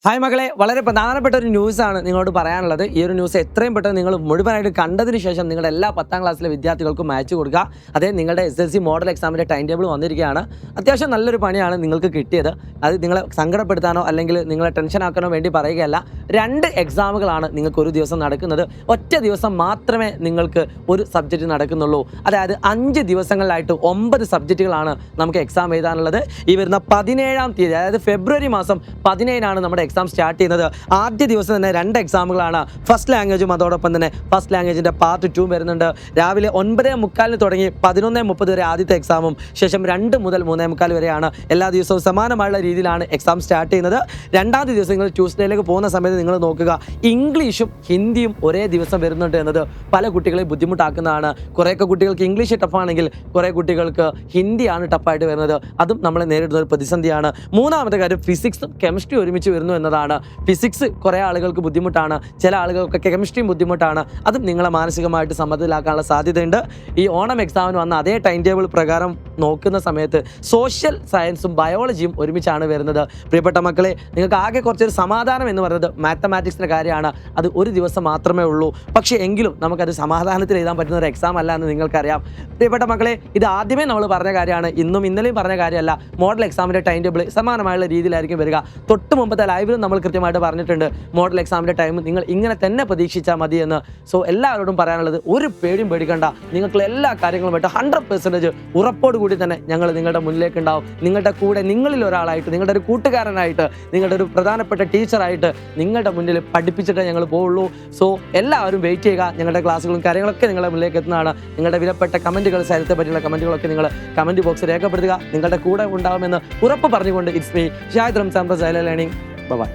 Hi മകളെ, വളരെ പ്രധാനപ്പെട്ട ഒരു ന്യൂസാണ് നിങ്ങളോട് പറയാനുള്ളത്. ഈ ഒരു ന്യൂസ് എത്രയും പെട്ടെന്ന് നിങ്ങൾ മുഴുവനായിട്ട് കണ്ടതിന് ശേഷം നിങ്ങളുടെ എല്ലാ 10ാം ക്ലാസ്സിലെ വിദ്യാർത്ഥികൾക്കും അയച്ചു കൊടുക്കുക. അതേ നിങ്ങളുടെ SSLC മോഡൽ എക്സാമിൻ്റെ ടൈം ടേബിൾ വന്നിരിക്കുകയാണ്. അത്യാവശ്യം നല്ലൊരു പണിയാണ് നിങ്ങൾക്ക് കിട്ടിയത്. അത് നിങ്ങളെ സങ്കടപ്പെടുത്താനോ അല്ലെങ്കിൽ നിങ്ങളെ ടെൻഷൻ ആക്കാനോ വേണ്ടി പറയുകയല്ല. 2 എക്സാമുകളാണ് നിങ്ങൾക്ക് ഒരു ദിവസം നടക്കുന്നത്. ഒറ്റ ദിവസം മാത്രമേ നിങ്ങൾക്ക് ഒരു സബ്ജക്റ്റ് നടക്കുന്നുള്ളൂ. അതായത് 5 ദിവസങ്ങളിലായിട്ട് 9 സബ്ജക്റ്റുകളാണ് നമുക്ക് എക്സാം എഴുതാനുള്ളത്. ഈ വരുന്ന 17ാം തീയതി, അതായത് ഫെബ്രുവരി മാസം 17നാണ് നമ്മുടെ എക്സാം സ്റ്റാർട്ട് ചെയ്യുന്നത്. ആദ്യ ദിവസം തന്നെ 2 എക്സാമുകളാണ്. ഫസ്റ്റ് ലാംഗ്വേജും അതോടൊപ്പം തന്നെ ഫസ്റ്റ് ലാംഗ്വേജിൻ്റെ പാർട്ട് 2 വരുന്നുണ്ട്. രാവിലെ 9:45 തുടങ്ങി 11:30 വരെ ആദ്യത്തെ എക്സാമും ശേഷം 2 മുതൽ 3:45 വരെയാണ്. എല്ലാ ദിവസവും സമാനമായുള്ള രീതിയിലാണ് എക്സാം സ്റ്റാർട്ട് ചെയ്യുന്നത്. രണ്ടാമത്തെ ദിവസം നിങ്ങൾ ട്യൂസ്ഡേയിലേക്ക് പോകുന്ന സമയത്ത് നിങ്ങൾ നോക്കുക, ഇംഗ്ലീഷും ഹിന്ദിയും ഒരേ ദിവസം വരുന്നുണ്ട് എന്നത് പല കുട്ടികളെയും ബുദ്ധിമുട്ടാക്കുന്നതാണ്. കുറേയൊക്കെ കുട്ടികൾക്ക് ഇംഗ്ലീഷ് ടഫാണെങ്കിൽ കുറേ കുട്ടികൾക്ക് ഹിന്ദിയാണ് ടഫായിട്ട് വരുന്നത്. അതും നമ്മളെ നേരിടുന്ന ഒരു പ്രതിസന്ധിയാണ്. മൂന്നാമത്തെ കാര്യം, ഫിസിക്സും കെമിസ്ട്രി ഒരുമിച്ച് വരുന്നു എന്നതാണ്. ഫിസിക്സ് കുറേ ആളുകൾക്ക് ബുദ്ധിമുട്ടാണ്, ചില ആളുകൾക്കൊക്കെ കെമിസ്ട്രിയും ബുദ്ധിമുട്ടാണ്. അതും നിങ്ങളെ മാനസികമായിട്ട് സമ്മർദ്ദത്തിലാക്കാനുള്ള സാധ്യതയുണ്ട്. ഈ ഓണം എക്സാമിന് വന്ന അതേ ടൈം ടേബിൾ പ്രകാരം നോക്കുന്ന സമയത്ത് സോഷ്യൽ സയൻസും ബയോളജിയും ഒരുമിച്ചാണ് വരുന്നത്. പ്രിയപ്പെട്ട മക്കളെ, നിങ്ങൾക്ക് ആകെ കുറച്ചൊരു സമാധാനം എന്ന് പറയുന്നത് മാത്തമാറ്റിക്സിൻ്റെ കാര്യമാണ്. അത് ഒരു ദിവസം മാത്രമേ ഉള്ളൂ. പക്ഷേ എങ്കിലും നമുക്കത് സമാധാനത്തിൽ എഴുതാൻ പറ്റുന്ന ഒരു എക്സാം അല്ല എന്ന് നിങ്ങൾക്കറിയാം. പ്രിയപ്പെട്ട മക്കളെ, ഇത് ആദ്യമേ നമ്മൾ പറഞ്ഞ കാര്യമാണ്, ഇന്നും ഇന്നലെയും പറഞ്ഞ കാര്യമല്ല. മോഡൽ എക്സാമിൻ്റെ ടൈം ടേബിൾ സമാനമായുള്ള രീതിയിലായിരിക്കും വരിക. തൊട്ട് മുമ്പത്തെ ലൈവിലും നമ്മൾ കൃത്യമായിട്ട് പറഞ്ഞിട്ടുണ്ട്, മോഡൽ എക്സാമിൻ്റെ ടൈം നിങ്ങൾ ഇങ്ങനെ തന്നെ പ്രതീക്ഷിച്ചാൽ മതി എന്ന്. സോ എല്ലാവരോടും പറയാനുള്ളത്, ഒരു പേടിയും പേടിക്കണ്ട. നിങ്ങൾക്ക് എല്ലാ കാര്യങ്ങളുമായിട്ട് 100% ഉറപ്പോടുകൂടി തന്നെ ഞങ്ങൾ നിങ്ങളുടെ മുന്നിലേക്ക് ഉണ്ടാവും. നിങ്ങളുടെ കൂടെ, നിങ്ങളിൽ ഒരാളായിട്ട്, നിങ്ങളുടെ ഒരു കൂട്ടുകാരനായിട്ട്, നിങ്ങളുടെ ഒരു പ്രധാനപ്പെട്ട ടീച്ചറായിട്ട് നിങ്ങളുടെ മുന്നിൽ പഠിപ്പിച്ചിട്ടേ ഞങ്ങൾ പോവുള്ളൂ. സോ എല്ലാവരും വെയിറ്റ് ചെയ്യുക. ഞങ്ങളുടെ ക്ലാസ്സുകളും കാര്യങ്ങളൊക്കെ നിങ്ങളുടെ മുന്നിലേക്ക് എത്തുന്നതാണ്. നിങ്ങളുടെ വിലപ്പെട്ട കമൻറ്റുകൾ, സാഹിത്യത്തെ പറ്റിയുള്ള കമൻറ്റുകളൊക്കെ നിങ്ങൾ കമൻറ്റ് ബോക്സിൽ രേഖപ്പെടുത്തുക. നിങ്ങളുടെ കൂടെ ഉണ്ടാവുമെന്ന് ഉറപ്പ് പറഞ്ഞുകൊണ്ട്, it's me Shahid Ramzan, learning. By.